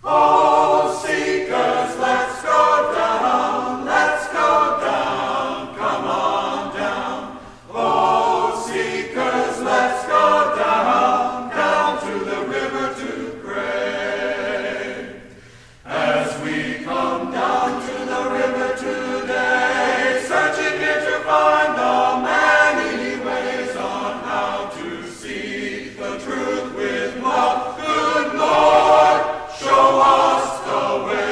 Oh, seekers, let's go down, come on down. Oh, seekers, let's go down to the river to pray. As we come down to the river today, searching here to find the many ways on how to see the truth with love. Good Lord, show us the way.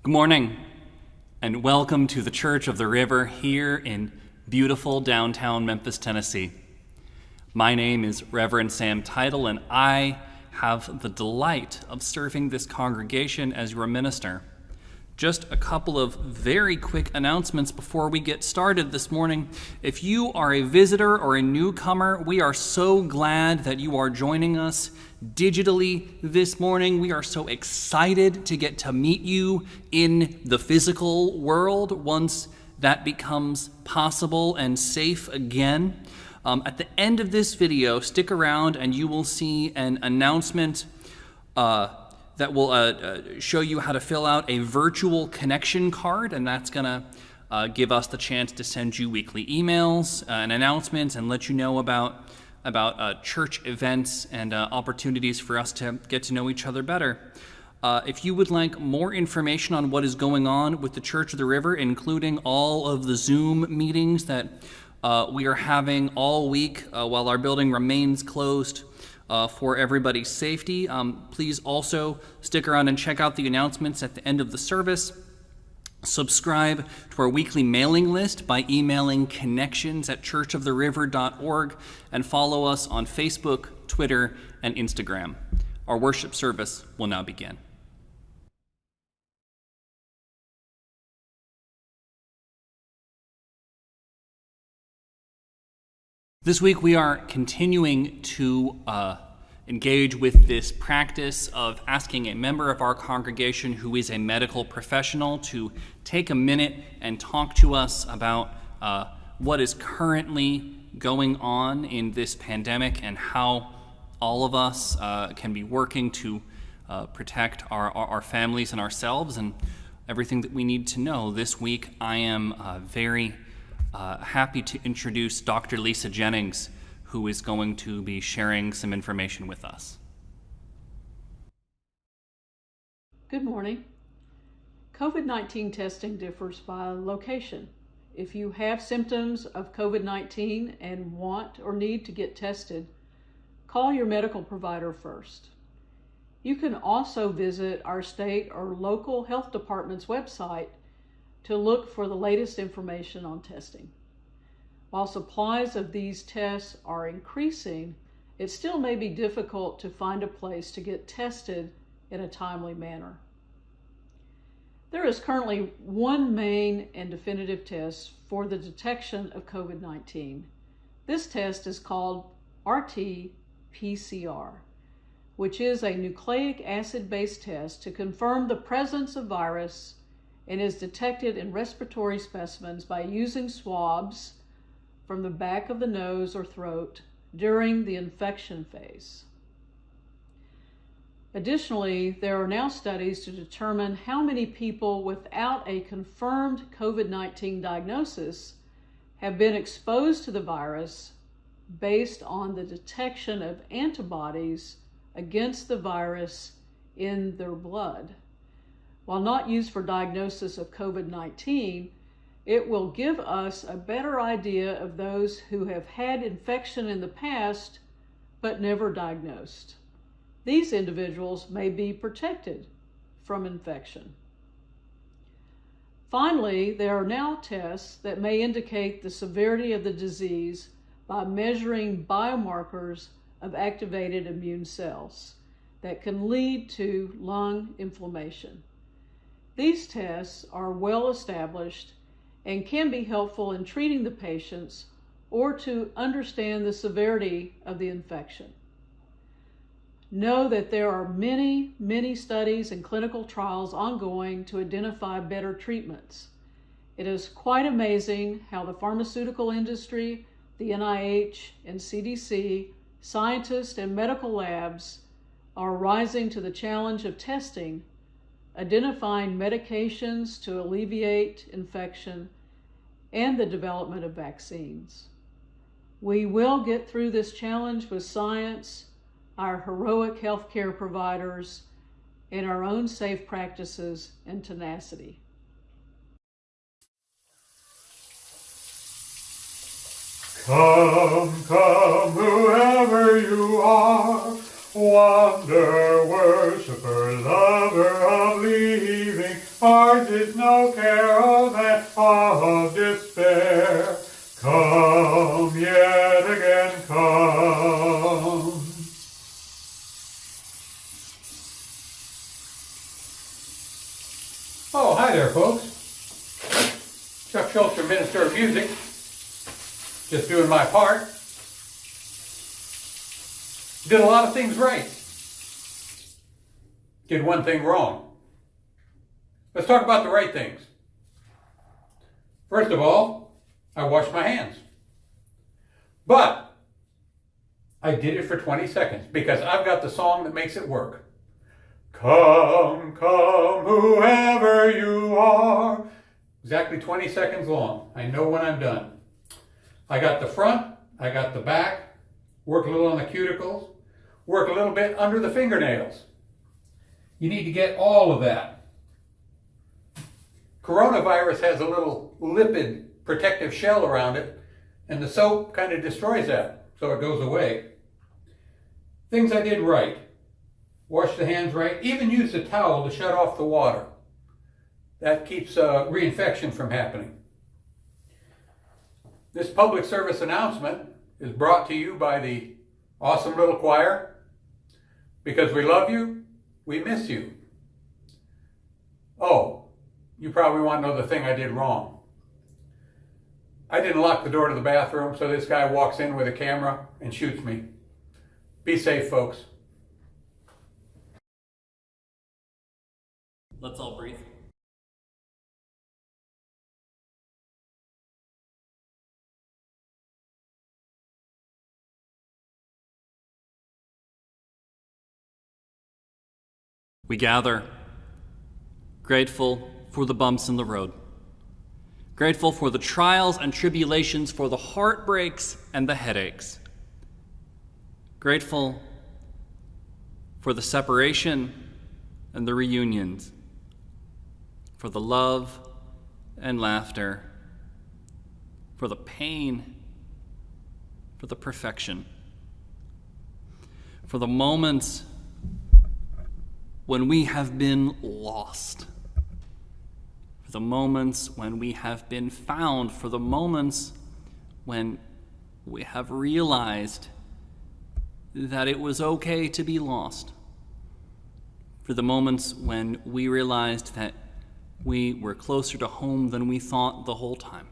Good morning, and welcome to the Church of the River here in beautiful downtown Memphis, Tennessee. My name is Reverend Sam Teitel, and I have the delight of serving this congregation as your minister. Just a couple of very quick announcements before we get started this morning. If you are a visitor or a newcomer, we are so glad that you are joining us digitally this morning. We are so excited to get to meet you in the physical world once that becomes possible and safe again. At the end of this video, stick around and you will see an announcement that will show you how to fill out a virtual connection card, and that's going to give us the chance to send you weekly emails and announcements and let you know about church events and opportunities for us to get to know each other better. If you would like more information on what is going on with the Church of the River, including all of the Zoom meetings that we are having all week while our building remains closed for everybody's safety, please also stick around and check out the announcements at the end of the service. Subscribe to our weekly mailing list by emailing connections@churchoftheriver.org and follow us on Facebook, Twitter, and Instagram. Our worship service will now begin. This week we are continuing to engage with this practice of asking a member of our congregation who is a medical professional to take a minute and talk to us about what is currently going on in this pandemic and how all of us can be working to protect our families and ourselves and everything that we need to know. This week I am very happy to introduce Dr. Lisa Jennings, who is going to be sharing some information with us. Good morning. COVID-19 testing differs by location. If you have symptoms of COVID-19 and want or need to get tested, call your medical provider first. You can also visit our state or local health department's website to look for the latest information on testing. While supplies of these tests are increasing, it still may be difficult to find a place to get tested in a timely manner. There is currently one main and definitive test for the detection of COVID-19. This test is called RT-PCR. which is a nucleic acid-based test to confirm the presence of virus and is detected in respiratory specimens by using swabs from the back of the nose or throat during the infection phase. Additionally, there are now studies to determine how many people without a confirmed COVID-19 diagnosis have been exposed to the virus based on the detection of antibodies against the virus in their blood. While not used for diagnosis of COVID-19, it will give us a better idea of those who have had infection in the past but never diagnosed. These individuals may be protected from infection. Finally, there are now tests that may indicate the severity of the disease by measuring biomarkers of activated immune cells that can lead to lung inflammation. These tests are well established and can be helpful in treating the patients or to understand the severity of the infection. Know that there are many studies and clinical trials ongoing to identify better treatments. It is quite amazing how the pharmaceutical industry, the NIH and CDC, scientists and medical labs are rising to the challenge of testing, identifying medications to alleviate infection, and the development of vaccines. We will get through this challenge with science, our heroic healthcare providers, and our own safe practices and tenacity. Come, come, whoever you are, wonder, worshiper, lover of leaving, ours is no care of that of despair. Come yet again, come. Oh, hi there, folks. Chuck Schulz, your Minister of Music. Just doing my part. Did a lot of things right. Did one thing wrong. Let's talk about the right things. First of all, I washed my hands. But I did it for 20 seconds because I've got the song that makes it work. Come, come, whoever you are. Exactly 20 seconds long. I know when I'm done. I got the front, I got the back, work a little on the cuticles, work a little bit under the fingernails. You need to get all of that. Coronavirus has a little lipid protective shell around it, and the soap kind of destroys that, so it goes away. Things I did right. Wash the hands right, even use the towel to shut off the water. That keeps reinfection from happening. This public service announcement is brought to you by the awesome little choir. Because we love you, we miss you. Oh, you probably want to know the thing I did wrong. I didn't lock the door to the bathroom, so this guy walks in with a camera and shoots me. Be safe, folks. Let's all breathe. We gather, grateful for the bumps in the road, grateful for the trials and tribulations, for the heartbreaks and the headaches, grateful for the separation and the reunions, for the love and laughter, for the pain, for the perfection, for the moments when we have been lost, for the moments when we have been found, for the moments when we have realized that it was okay to be lost, for the moments when we realized that we were closer to home than we thought the whole time,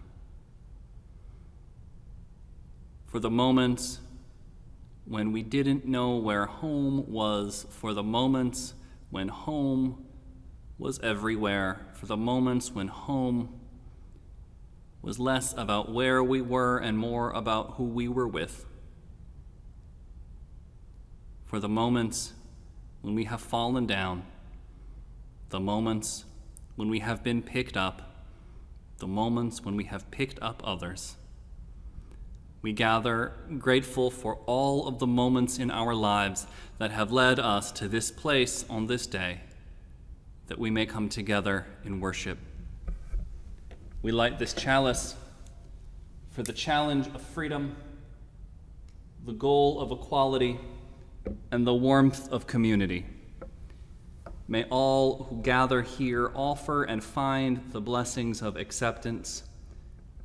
for the moments when we didn't know where home was, for the moments when home was everywhere, for the moments when home was less about where we were and more about who we were with, for the moments when we have fallen down, the moments when we have been picked up, the moments when we have picked up others. We gather grateful for all of the moments in our lives that have led us to this place on this day, that we may come together in worship. We light this chalice for the challenge of freedom, the goal of equality, and the warmth of community. May all who gather here offer and find the blessings of acceptance,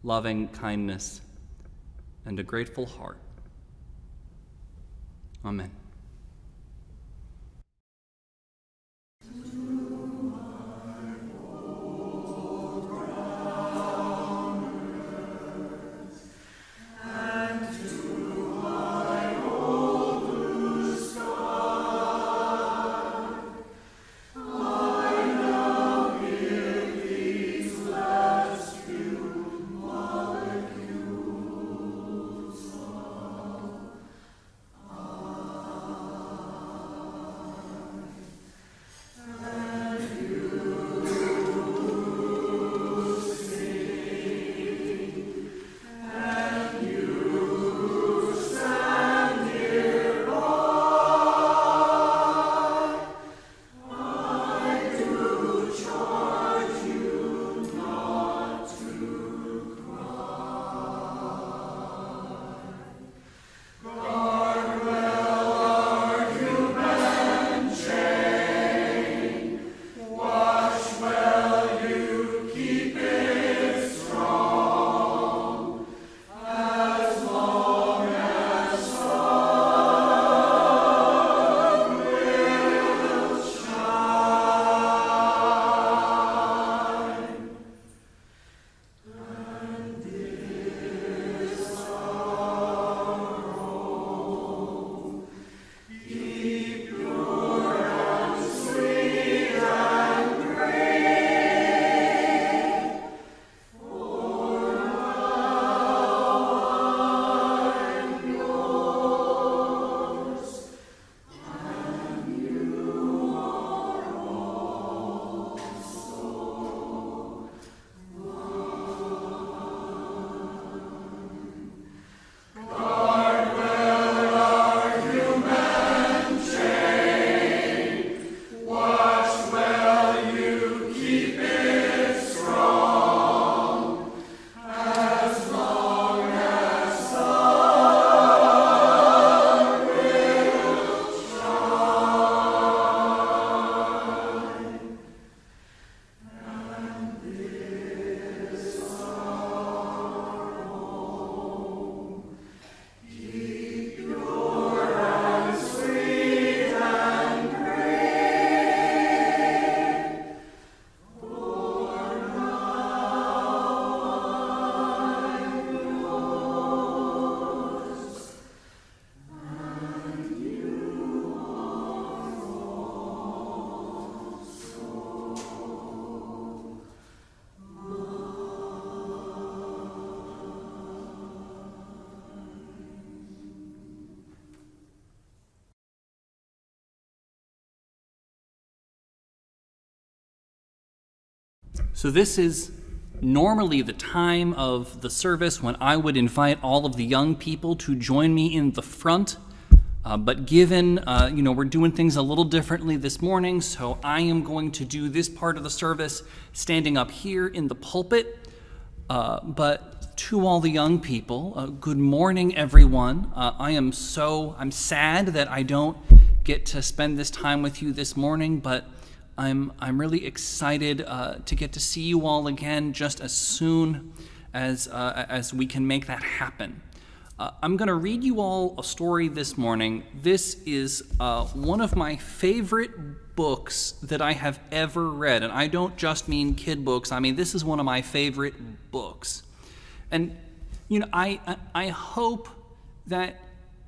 loving kindness, and a grateful heart. Amen. So this is normally the time of the service when I would invite all of the young people to join me in the front. But given, we're doing things a little differently this morning, so I am going to do this part of the service standing up here in the pulpit. But to all the young people, good morning, everyone. I'm sad that I don't get to spend this time with you this morning, but I'm really excited to get to see you all again just as soon as we can make that happen. I'm going to read you all a story this morning. This is one of my favorite books that I have ever read, and I don't just mean kid books. I mean, this is one of my favorite books. And, I hope that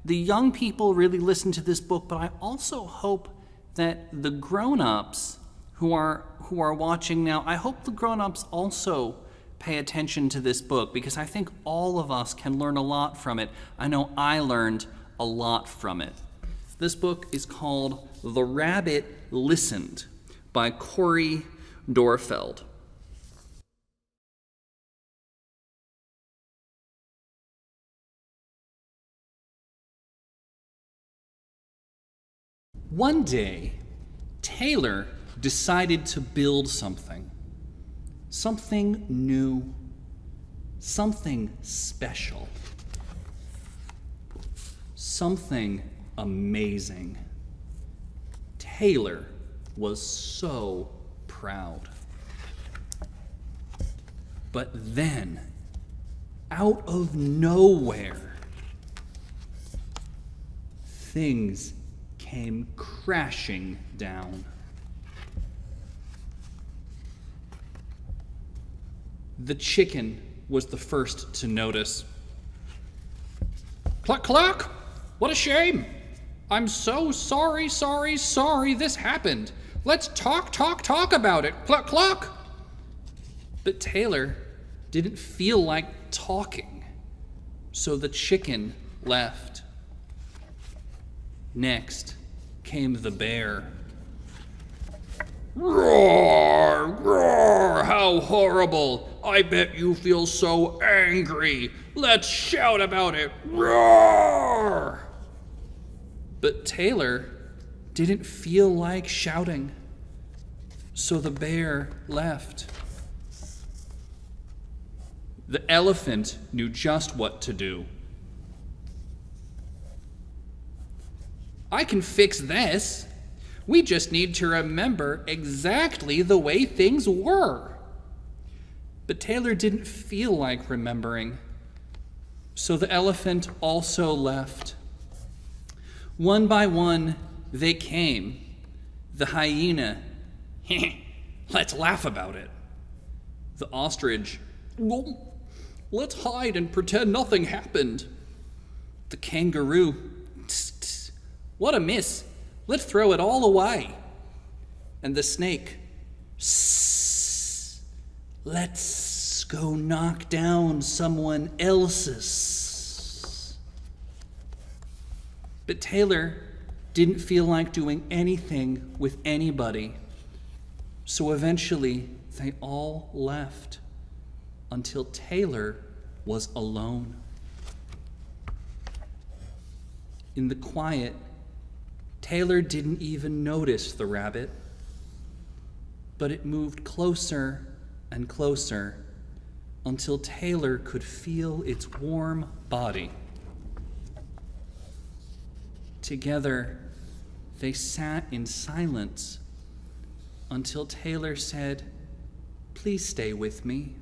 the young people really listen to this book, but I also hope that the grown-ups who are watching now, I hope the grown-ups also pay attention to this book, because I think all of us can learn a lot from it. I know I learned a lot from it. This book is called The Rabbit Listened by Corey Dorfeld. One day, Taylor decided to build something new, something special, something amazing. Taylor was so proud. But then, out of nowhere, things came crashing down. The chicken was the first to notice. Cluck, cluck! What a shame! I'm so sorry this happened. Let's talk about it. Cluck, cluck! But Taylor didn't feel like talking, so the chicken left. Next came the bear. Roar, roar, how horrible! I bet you feel so angry. Let's shout about it. Roar! But Taylor didn't feel like shouting, so the bear left. The elephant knew just what to do. I can fix this. We just need to remember exactly the way things were. But Taylor didn't feel like remembering, so the elephant also left. One by one, they came. The hyena, let's laugh about it. The ostrich, well, let's hide and pretend nothing happened. The kangaroo, tss, tss, what a miss. Let's throw it all away. And the snake, sss, let's go knock down someone else's. But Taylor didn't feel like doing anything with anybody. So eventually, they all left until Taylor was alone. In the quiet, Taylor didn't even notice the rabbit, but it moved closer and closer until Taylor could feel its warm body. Together, they sat in silence until Taylor said, "Please stay with me."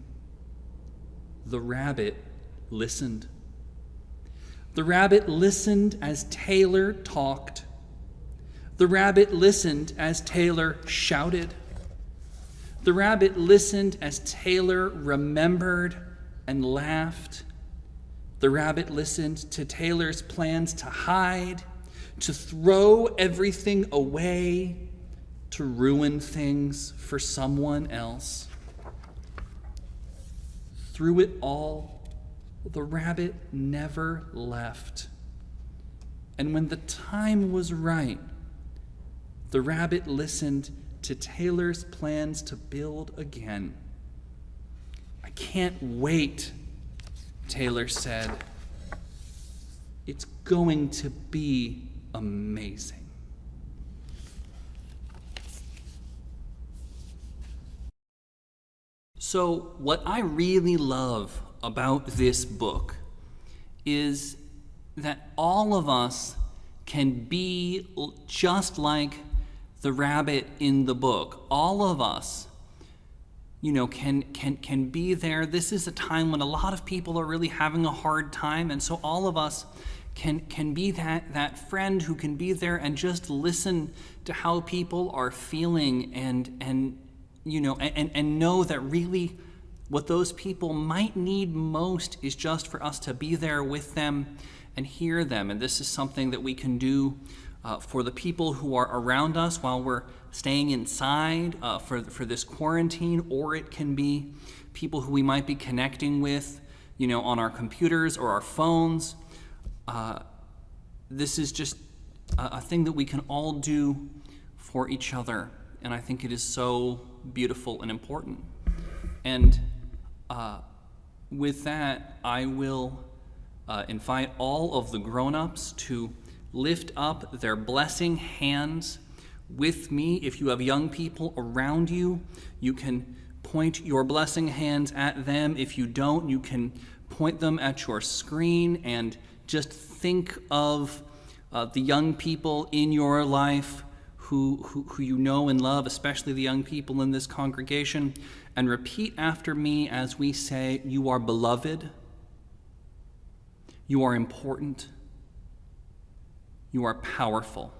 The rabbit listened. The rabbit listened as Taylor talked. The rabbit listened as Taylor shouted. The rabbit listened as Taylor remembered and laughed. The rabbit listened to Taylor's plans to hide, to throw everything away, to ruin things for someone else. Through it all, the rabbit never left. And when the time was right, the rabbit listened to Taylor's plans to build again. "I can't wait," Taylor said. "It's going to be amazing." So, what I really love about this book is that all of us can be just like the rabbit in the book. All of us, can be there. This is a time when a lot of people are really having a hard time, and so all of us can be that friend who can be there and just listen to how people are feeling and know that really what those people might need most is just for us to be there with them and hear them. And this is something that we can do for the people who are around us while we're staying inside for this quarantine, or it can be people who we might be connecting with, on our computers or our phones. This is just a thing that we can all do for each other, and I think it is so beautiful and important. And with that, I will invite all of the grown-ups to lift up their blessing hands with me. If you have young people around you, you can point your blessing hands at them. If you don't, you can point them at your screen and just think of the young people in your life who you know and love, especially the young people in this congregation, and repeat after me as we say, "You are beloved, you are important, you are powerful."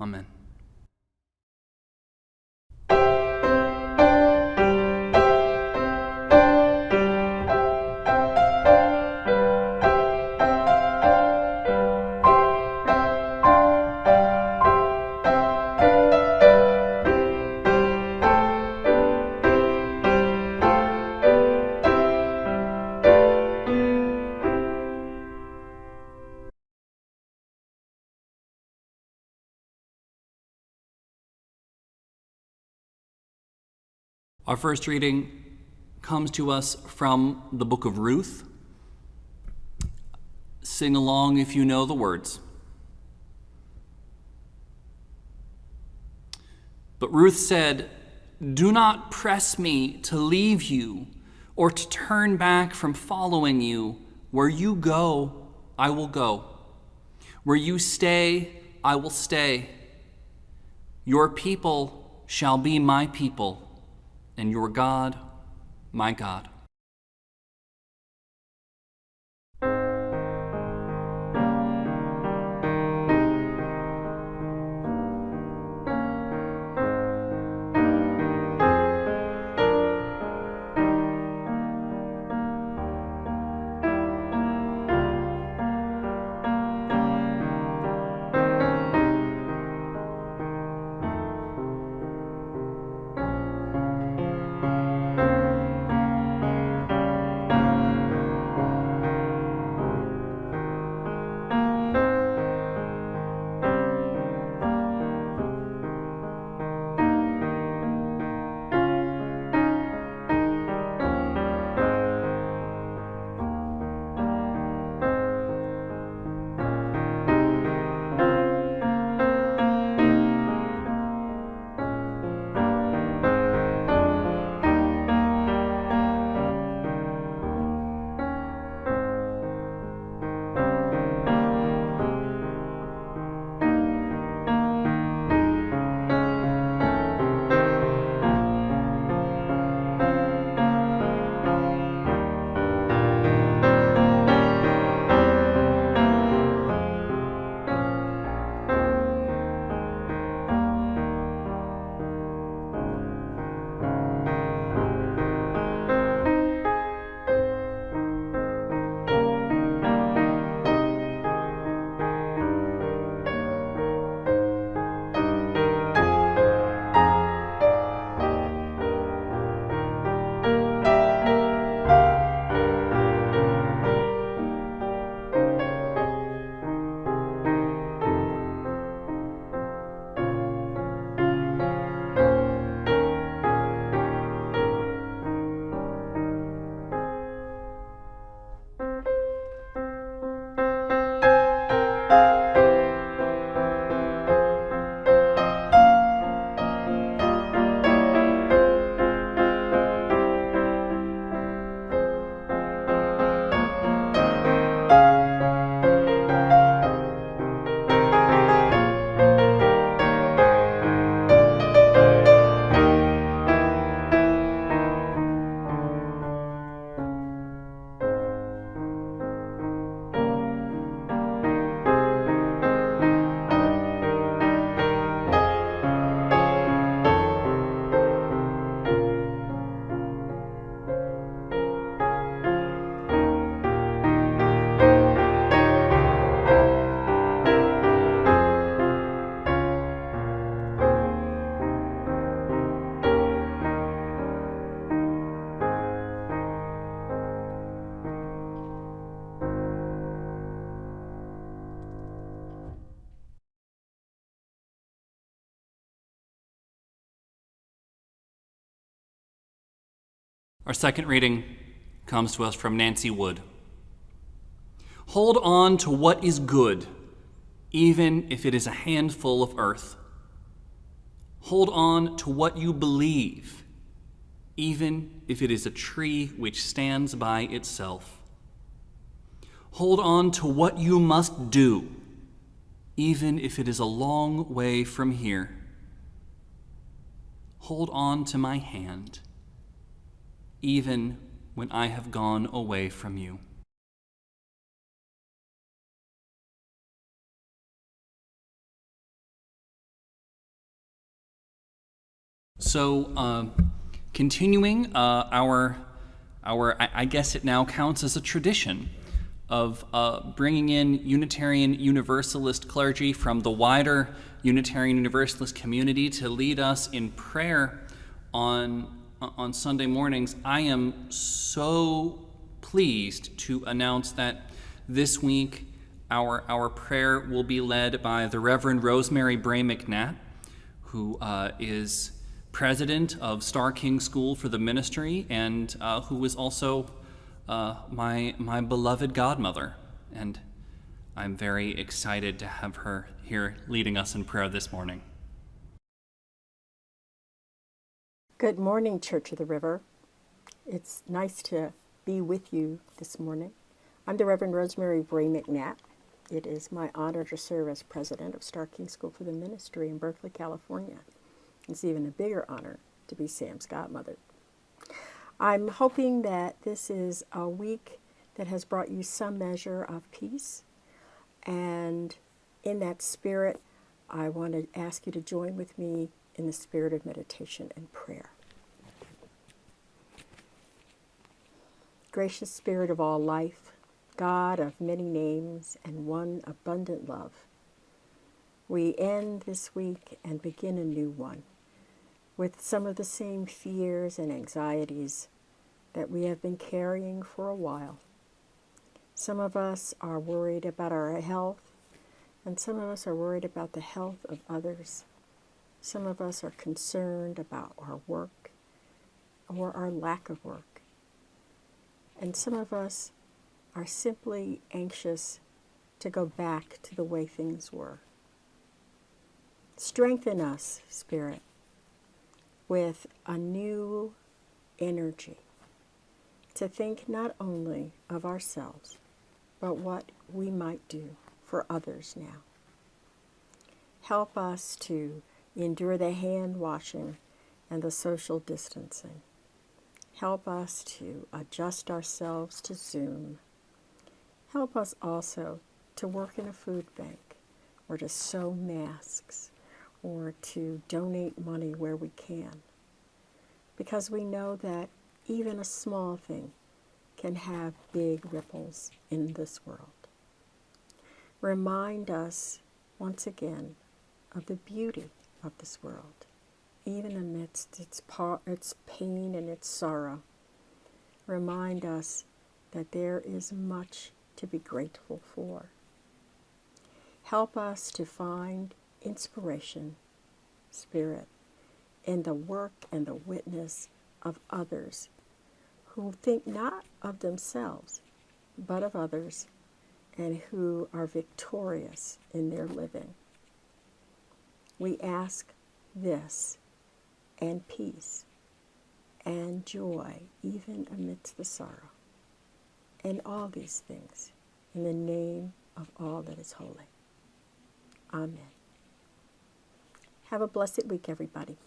Amen. Our first reading comes to us from the book of Ruth. Sing along if you know the words. But Ruth said, "Do not press me to leave you or to turn back from following you. Where you go, I will go. Where you stay, I will stay. Your people shall be my people, and your God, my God." Our second reading comes to us from Nancy Wood. Hold on to what is good, even if it is a handful of earth. Hold on to what you believe, even if it is a tree which stands by itself. Hold on to what you must do, even if it is a long way from here. Hold on to my hand, even when I have gone away from you. So, continuing I guess it now counts as a tradition of bringing in Unitarian Universalist clergy from the wider Unitarian Universalist community to lead us in prayer on Sunday mornings. I am so pleased to announce that this week our prayer will be led by the Reverend Rosemary Bray McNatt, who is president of Starr-King School for the ministry, and who is also my beloved godmother. And I'm very excited to have her here leading us in prayer this morning. Good morning, Church of the River. It's nice to be with you this morning. I'm the Reverend Rosemary Bray McNatt. It is my honor to serve as president of Starr-King School for the ministry in Berkeley, California. It's even a bigger honor to be Sam's godmother. I'm hoping that this is a week that has brought you some measure of peace. And in that spirit, I want to ask you to join with me in the spirit of meditation and prayer. Gracious Spirit of all life, God of many names and one abundant love, we end this week and begin a new one with some of the same fears and anxieties that we have been carrying for a while. Some of us are worried about our health, and some of us are worried about the health of others. Some of us are concerned about our work or our lack of work. And some of us are simply anxious to go back to the way things were. Strengthen us, Spirit, with a new energy to think not only of ourselves, but what we might do for others now. Help us to endure the hand washing and the social distancing. Help us to adjust ourselves to Zoom. Help us also to work in a food bank or to sew masks or to donate money where we can, because we know that even a small thing can have big ripples in this world. Remind us once again of the beauty of this world, even amidst its pain and its sorrow. Remind us that there is much to be grateful for. Help us to find inspiration, Spirit, in the work and the witness of others who think not of themselves, but of others, and who are victorious in their living. We ask this, and peace, and joy, even amidst the sorrow, and all these things in the name of all that is holy. Amen. Have a blessed week, everybody.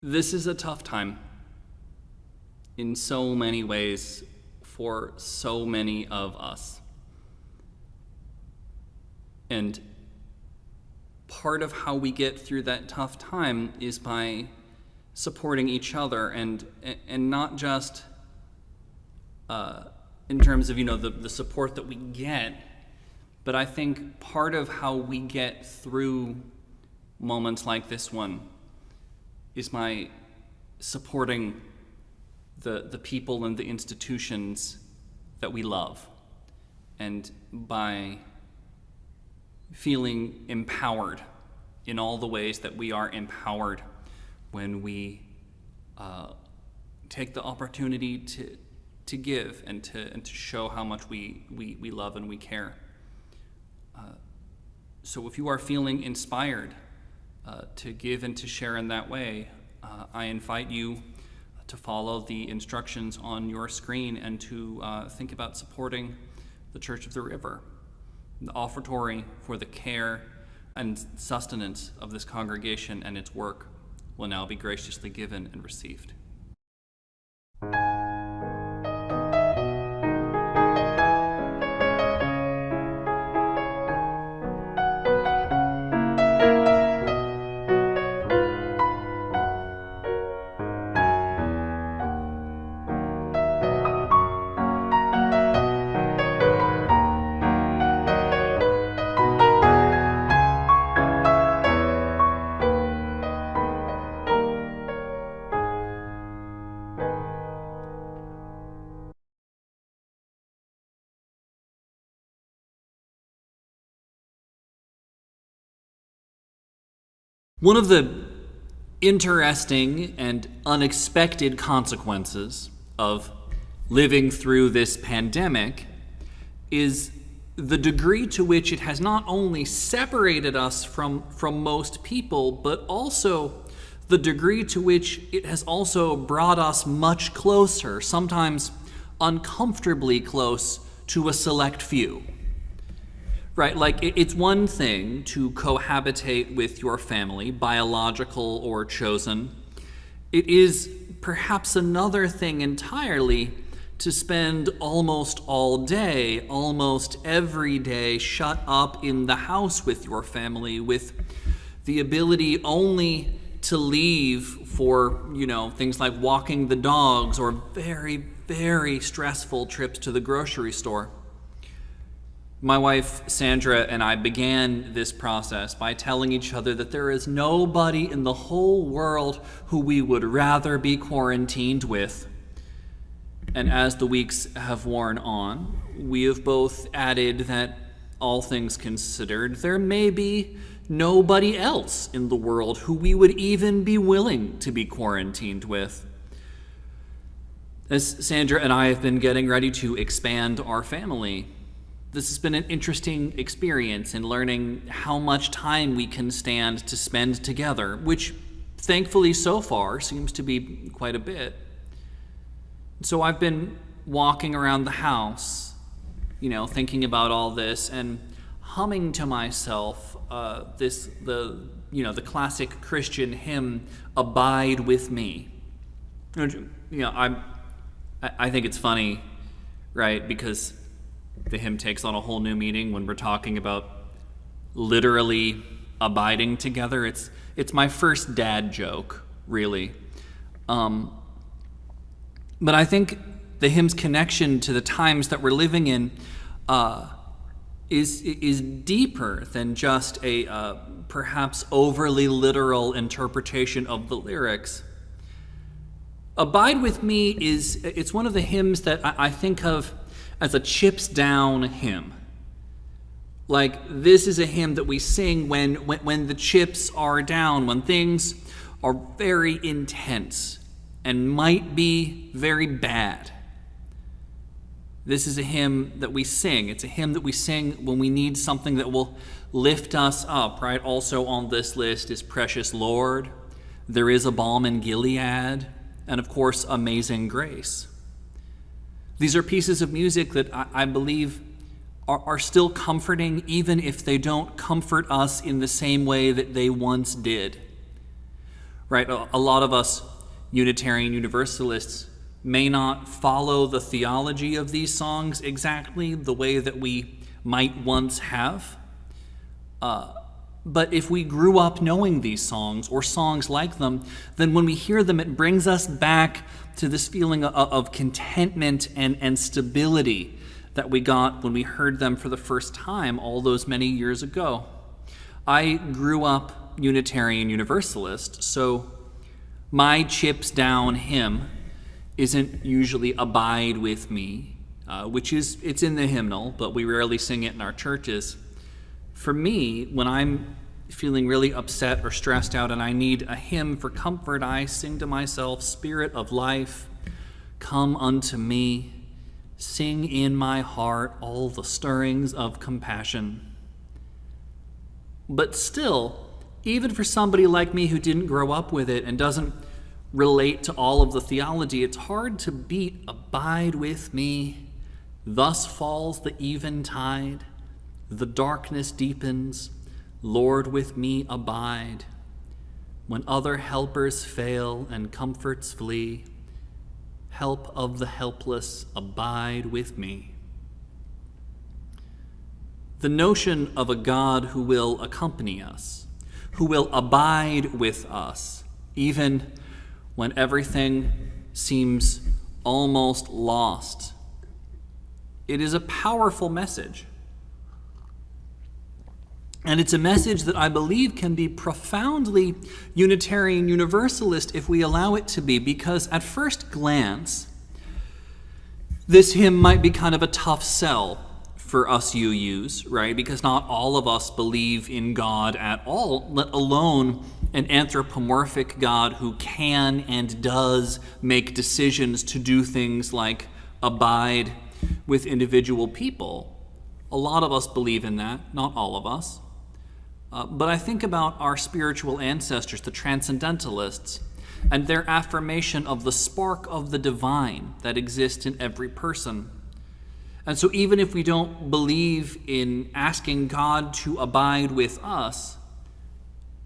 This is a tough time in so many ways for so many of us. And part of how we get through that tough time is by supporting each other, and not just in terms of, the support that we get, but I think part of how we get through moments like this one is by supporting the people and the institutions that we love, and by feeling empowered in all the ways that we are empowered when we take the opportunity to give and to show how much we love and we care. So if you are feeling inspired to give and to share in that way, I invite you to follow the instructions on your screen and to think about supporting the Church of the River. The offertory for the care and sustenance of this congregation and its work will now be graciously given and received. One of the interesting and unexpected consequences of living through this pandemic is the degree to which it has not only separated us from most people, but also the degree to which it has also brought us much closer, sometimes uncomfortably close, to a select few. Right, like it's one thing to cohabitate with your family, biological or chosen. It is perhaps another thing entirely to spend almost all day, almost every day, shut up in the house with your family, with the ability only to leave for, things like walking the dogs or very, very stressful trips to the grocery store. My wife, Sandra, and I began this process by telling each other that there is nobody in the whole world who we would rather be quarantined with. And as the weeks have worn on, we have both added that, all things considered, there may be nobody else in the world who we would even be willing to be quarantined with. As Sandra and I have been getting ready to expand our family, this has been an interesting experience in learning how much time we can stand to spend together, which thankfully so far seems to be quite a bit. So I've been walking around the house, thinking about all this and humming to myself the classic Christian hymn, "Abide with Me." I think it's funny, right? Because the hymn takes on a whole new meaning when we're talking about literally abiding together. It's my first dad joke, really. But I think the hymn's connection to the times that we're living in is deeper than just a perhaps overly literal interpretation of the lyrics. Abide with Me it's one of the hymns that I think of as a chips down hymn. Like, this is a hymn that we sing when the chips are down, when things are very intense and might be very bad. This is a hymn that we sing. It's a hymn that we sing when we need something that will lift us up, right? Also on this list is Precious Lord, There Is a Balm in Gilead, and of course, Amazing Grace. These are pieces of music that I believe are still comforting, even if they don't comfort us in the same way that they once did. right? A lot of us Unitarian Universalists may not follow the theology of these songs exactly the way that we might once have. But if we grew up knowing these songs or songs like them, then when we hear them, it brings us back to this feeling of contentment and stability that we got when we heard them for the first time all those many years ago. I grew up Unitarian Universalist, so my chips down hymn isn't usually "Abide with Me," it's in the hymnal, but we rarely sing it in our churches. For me, when I'm feeling really upset or stressed out and I need a hymn for comfort, I sing to myself, "Spirit of life, come unto me. Sing in my heart all the stirrings of compassion." But still, even for somebody like me who didn't grow up with it and doesn't relate to all of the theology, it's hard to beat "Abide with me. Thus falls the eventide. The darkness deepens. Lord, with me abide. When other helpers fail and comforts flee, help of the helpless, abide with me." The notion of a God who will accompany us, who will abide with us, even when everything seems almost lost, it is a powerful message. And it's a message that I believe can be profoundly Unitarian Universalist if we allow it to be, because at first glance, this hymn might be kind of a tough sell for us UUs, right? Because not all of us believe in God at all, let alone an anthropomorphic God who can and does make decisions to do things like abide with individual people. A lot of us believe in that, not all of us. But I think about our spiritual ancestors, the transcendentalists, and their affirmation of the spark of the divine that exists in every person. And so even if we don't believe in asking God to abide with us,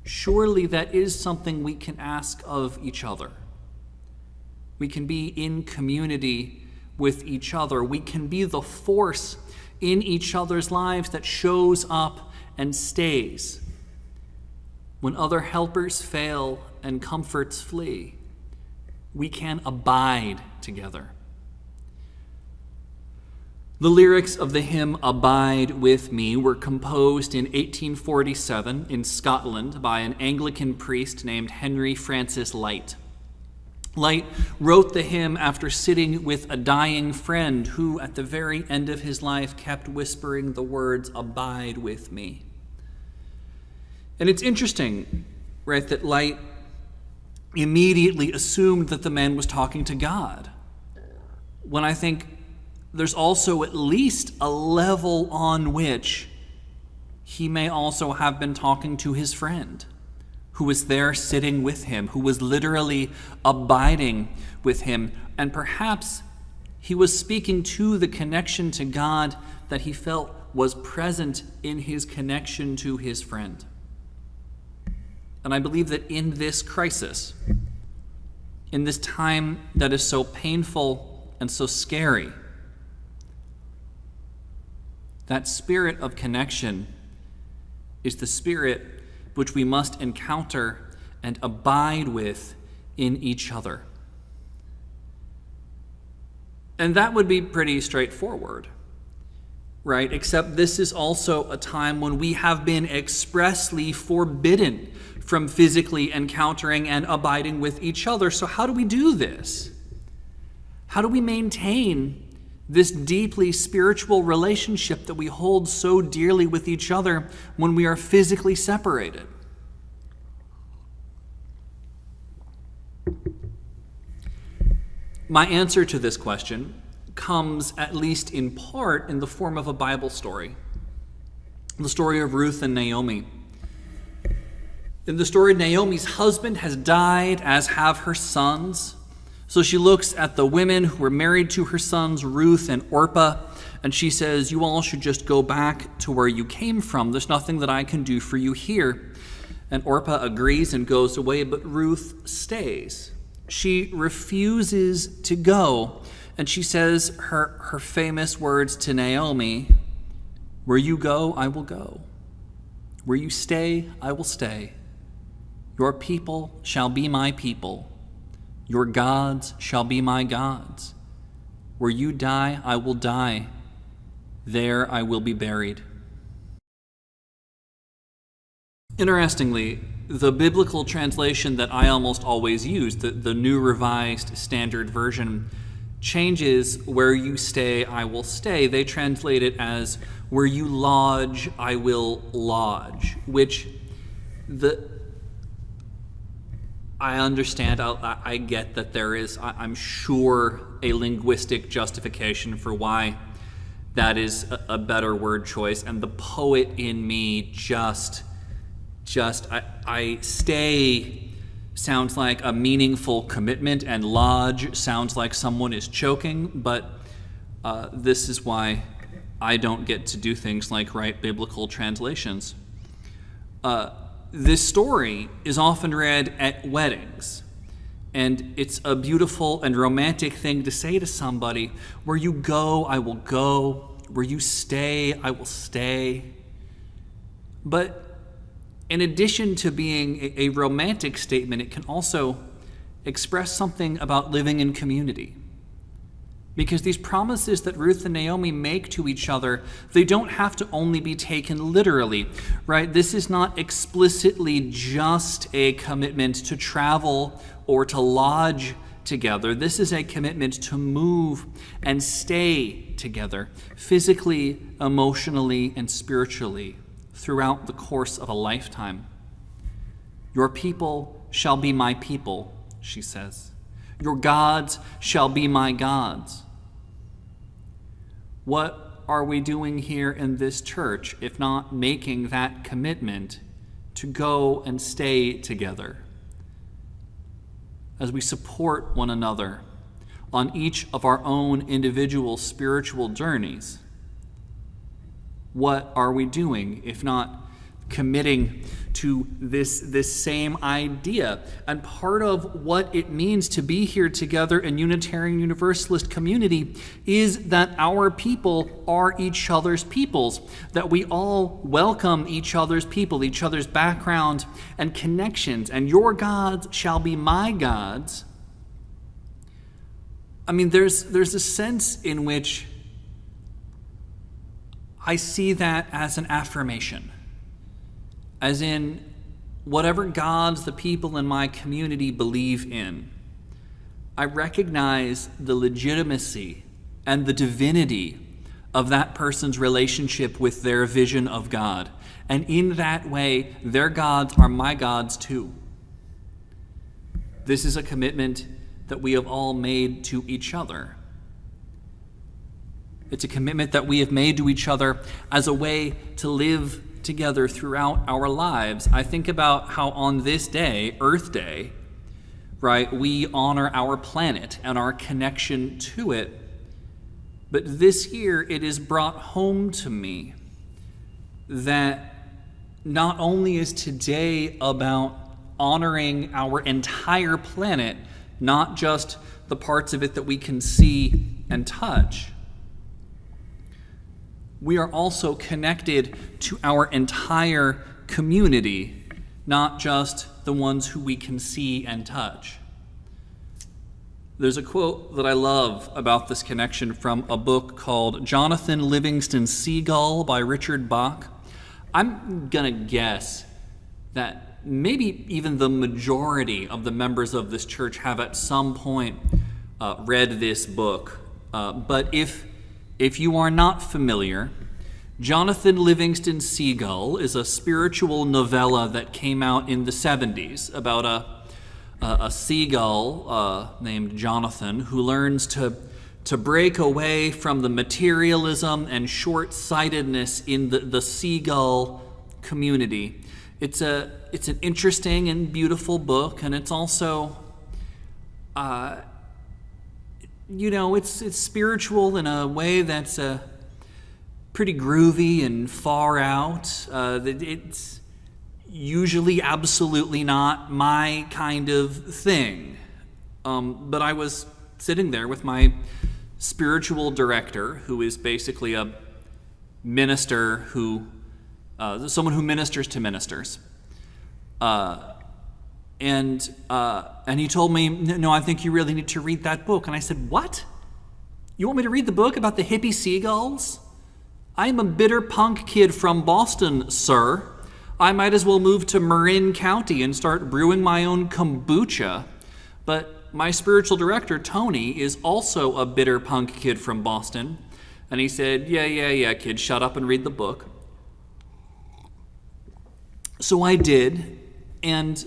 surely that is something we can ask of each other. We can be in community with each other. We can be the force in each other's lives that shows up and stays. When other helpers fail and comforts flee, we can abide together. The lyrics of the hymn "Abide with Me" were composed in 1847 in Scotland by an Anglican priest named Henry Francis Lyte. Lyte wrote the hymn after sitting with a dying friend who, at the very end of his life, kept whispering the words, "Abide with me." And it's interesting, right, that Lyte immediately assumed that the man was talking to God, when I think there's also at least a level on which he may also have been talking to his friend, who was there sitting with him, who was literally abiding with him. And perhaps he was speaking to the connection to God that he felt was present in his connection to his friend. And I believe that in this crisis, in this time that is so painful and so scary, that spirit of connection is the spirit which we must encounter and abide with in each other. And that would be pretty straightforward, right? Except this is also a time when we have been expressly forbidden from physically encountering and abiding with each other. So how do we do this? How do we maintain this deeply spiritual relationship that we hold so dearly with each other when we are physically separated? My answer to this question comes, at least in part, in the form of a Bible story. The story of Ruth and Naomi. In the story, Naomi's husband has died, as have her sons. So she looks at the women who were married to her sons, Ruth and Orpah, and she says, "You all should just go back to where you came from. There's nothing that I can do for you here." And Orpah agrees and goes away, but Ruth stays. She refuses to go. And she says her famous words to Naomi, "Where you go, I will go. Where you stay, I will stay. Your people shall be my people. Your gods shall be my gods. Where you die, I will die. There I will be buried." Interestingly, the biblical translation that I almost always use, the New Revised Standard Version, changes "where you stay, I will stay." They translate it as "where you lodge, I will lodge," which I understand, I get that there is, I'm sure, a linguistic justification for why that is a better word choice, and the poet in me I stay sounds like a meaningful commitment, and lodge sounds like someone is choking, but this is why I don't get to do things like write biblical translations. This story is often read at weddings, and it's a beautiful and romantic thing to say to somebody, "Where you go, I will go. Where you stay, I will stay." But in addition to being a romantic statement, it can also express something about living in community. Because these promises that Ruth and Naomi make to each other, they don't have to only be taken literally, right? This is not explicitly just a commitment to travel or to lodge together. This is a commitment to move and stay together, physically, emotionally, and spiritually, throughout the course of a lifetime. "Your people shall be my people," she says. "Your gods shall be my gods." What are we doing here in this church if not making that commitment to go and stay together as we support one another on each of our own individual spiritual journeys? What are we doing if not committing to this same idea? And part of what it means to be here together in Unitarian Universalist community is that our people are each other's peoples, that we all welcome each other's people, each other's backgrounds and connections. And your gods shall be my gods. I mean, there's a sense in which I see that as an affirmation, as in whatever gods the people in my community believe in, I recognize the legitimacy and the divinity of that person's relationship with their vision of God. And in that way, their gods are my gods too. This is a commitment that we have all made to each other. It's a commitment that we have made to each other as a way to live together throughout our lives. I think about how on this day, Earth Day, right, we honor our planet and our connection to it. But this year, it is brought home to me that not only is today about honoring our entire planet, not just the parts of it that we can see and touch, we are also connected to our entire community, not just the ones who we can see and touch. There's a quote that I love about this connection from a book called Jonathan Livingston Seagull by Richard Bach. I'm going to guess that maybe even the majority of the members of this church have at some point read this book. But if you are not familiar, Jonathan Livingston Seagull is a spiritual novella that came out in the 70s about a seagull named Jonathan who learns to break away from the materialism and short-sightedness in the seagull community. It's an interesting and beautiful book, and it's also it's spiritual in a way that's pretty groovy and far out. usually absolutely not my kind of thing. But I was sitting there with my spiritual director, who is basically a minister who, someone who ministers to ministers. And he told me, no, I think you really need to read that book. And I said, what? You want me to read the book about the hippie seagulls? I am a bitter punk kid from Boston, sir. I might as well move to Marin County and start brewing my own kombucha. But my spiritual director, Tony, is also a bitter punk kid from Boston. And he said, yeah, kid, shut up and read the book. So I did, and,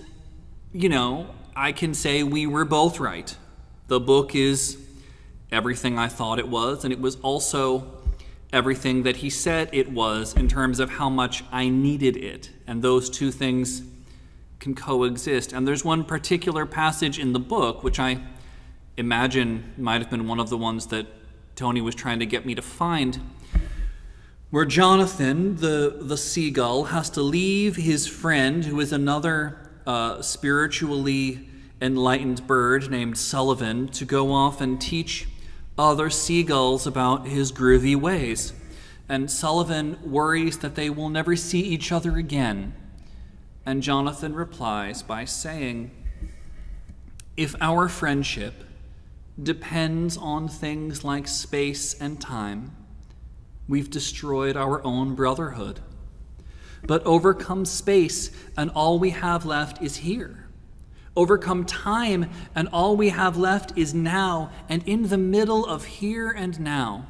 I can say we were both right. The book is everything I thought it was, and it was also everything that he said it was in terms of how much I needed it. And those two things can coexist. And there's one particular passage in the book, which I imagine might have been one of the ones that Tony was trying to get me to find, where Jonathan, the seagull, has to leave his friend, who is another spiritually enlightened bird named Sullivan, to go off and teach other seagulls about his groovy ways. And Sullivan worries that they will never see each other again. And Jonathan replies by saying, if our friendship depends on things like space and time, we've destroyed our own brotherhood. But overcome space, and all we have left is here. Overcome time, and all we have left is now, and in the middle of here and now.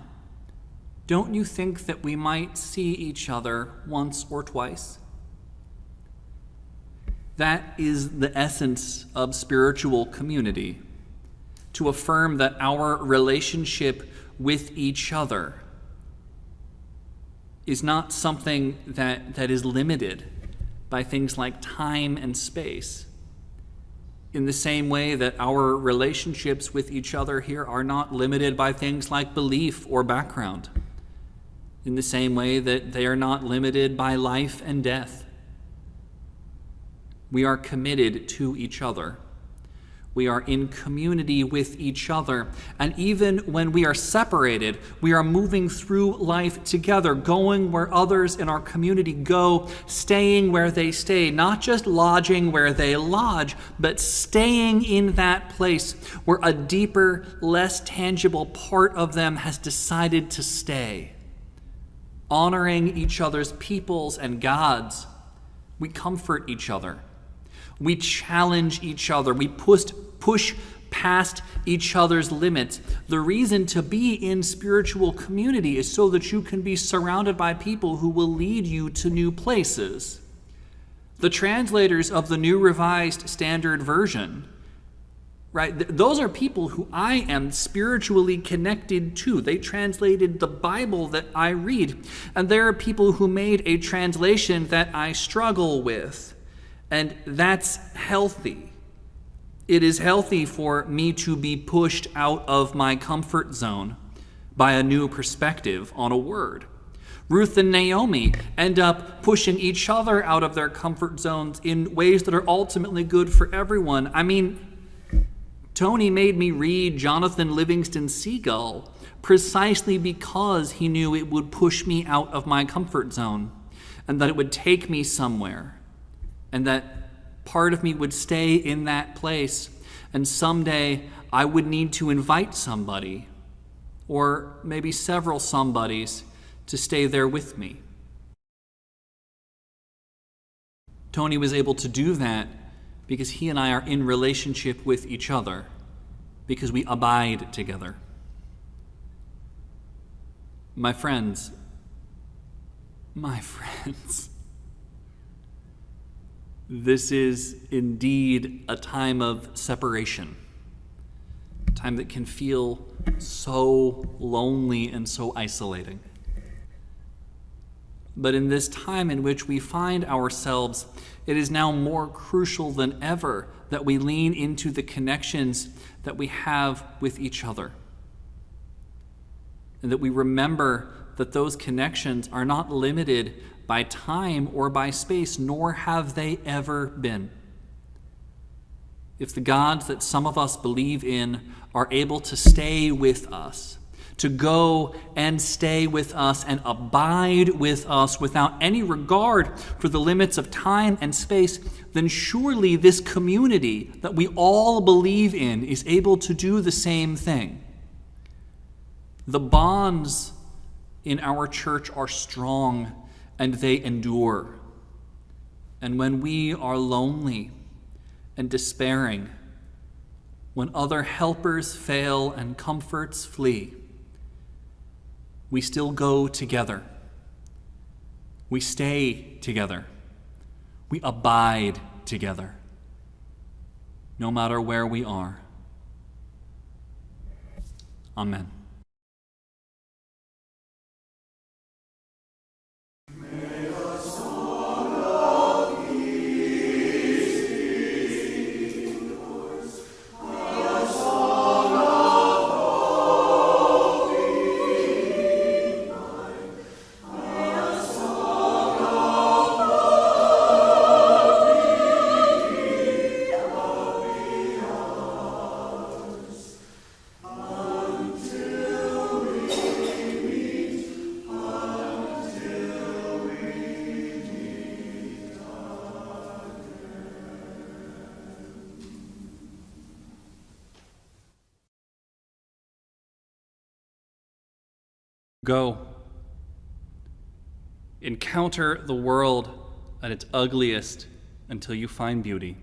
Don't you think that we might see each other once or twice? That is the essence of spiritual community, to affirm that our relationship with each other is not something that is limited by things like time and space. In the same way that our relationships with each other here are not limited by things like belief or background. In the same way that they are not limited by life and death. We are committed to each other. We are in community with each other. And even when we are separated, we are moving through life together, going where others in our community go, staying where they stay, not just lodging where they lodge, but staying in that place where a deeper, less tangible part of them has decided to stay. Honoring each other's peoples and gods, we comfort each other. We challenge each other. We push past each other's limits. The reason to be in spiritual community is so that you can be surrounded by people who will lead you to new places. The translators of the New Revised Standard Version, right, those are people who I am spiritually connected to. They translated the Bible that I read. And there are people who made a translation that I struggle with. And that's healthy. It is healthy for me to be pushed out of my comfort zone by a new perspective on a word. Ruth and Naomi end up pushing each other out of their comfort zones in ways that are ultimately good for everyone. I mean, Tony made me read Jonathan Livingston's Seagull precisely because he knew it would push me out of my comfort zone and that it would take me somewhere. And that part of me would stay in that place. And someday I would need to invite somebody, or maybe several somebodies, to stay there with me. Tony was able to do that because he and I are in relationship with each other, because we abide together. My friends, this is indeed a time of separation, a time that can feel so lonely and so isolating. But in this time in which we find ourselves, it is now more crucial than ever that we lean into the connections that we have with each other, and that we remember that those connections are not limited by time or by space, nor have they ever been. If the gods that some of us believe in are able to stay with us, to go and stay with us and abide with us without any regard for the limits of time and space, then surely this community that we all believe in is able to do the same thing. The bonds in our church are strong and they endure. And when we are lonely and despairing, when other helpers fail and comforts flee, we still go together. We stay together. We abide together, no matter where we are. Amen. Go. Encounter the world at its ugliest until you find beauty.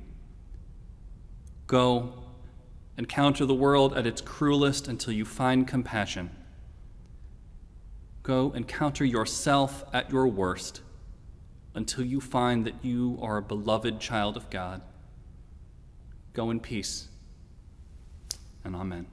Go. Encounter the world at its cruelest until you find compassion. Go. Encounter yourself at your worst until you find that you are a beloved child of God. Go in peace, and amen.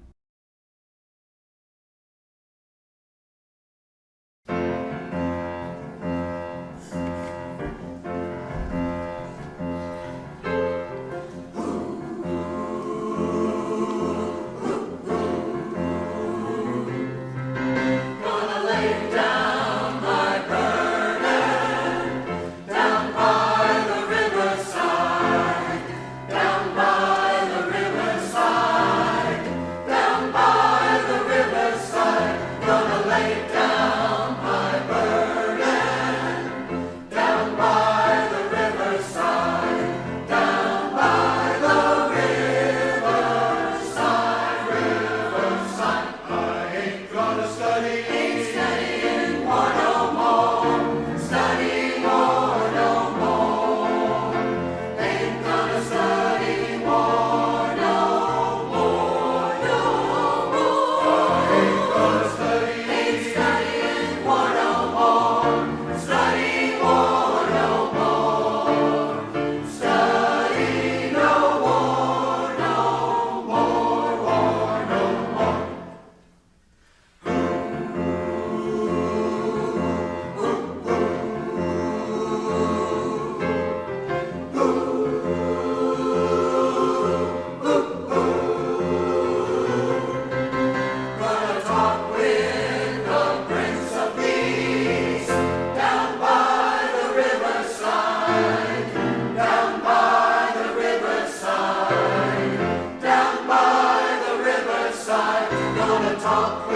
Talk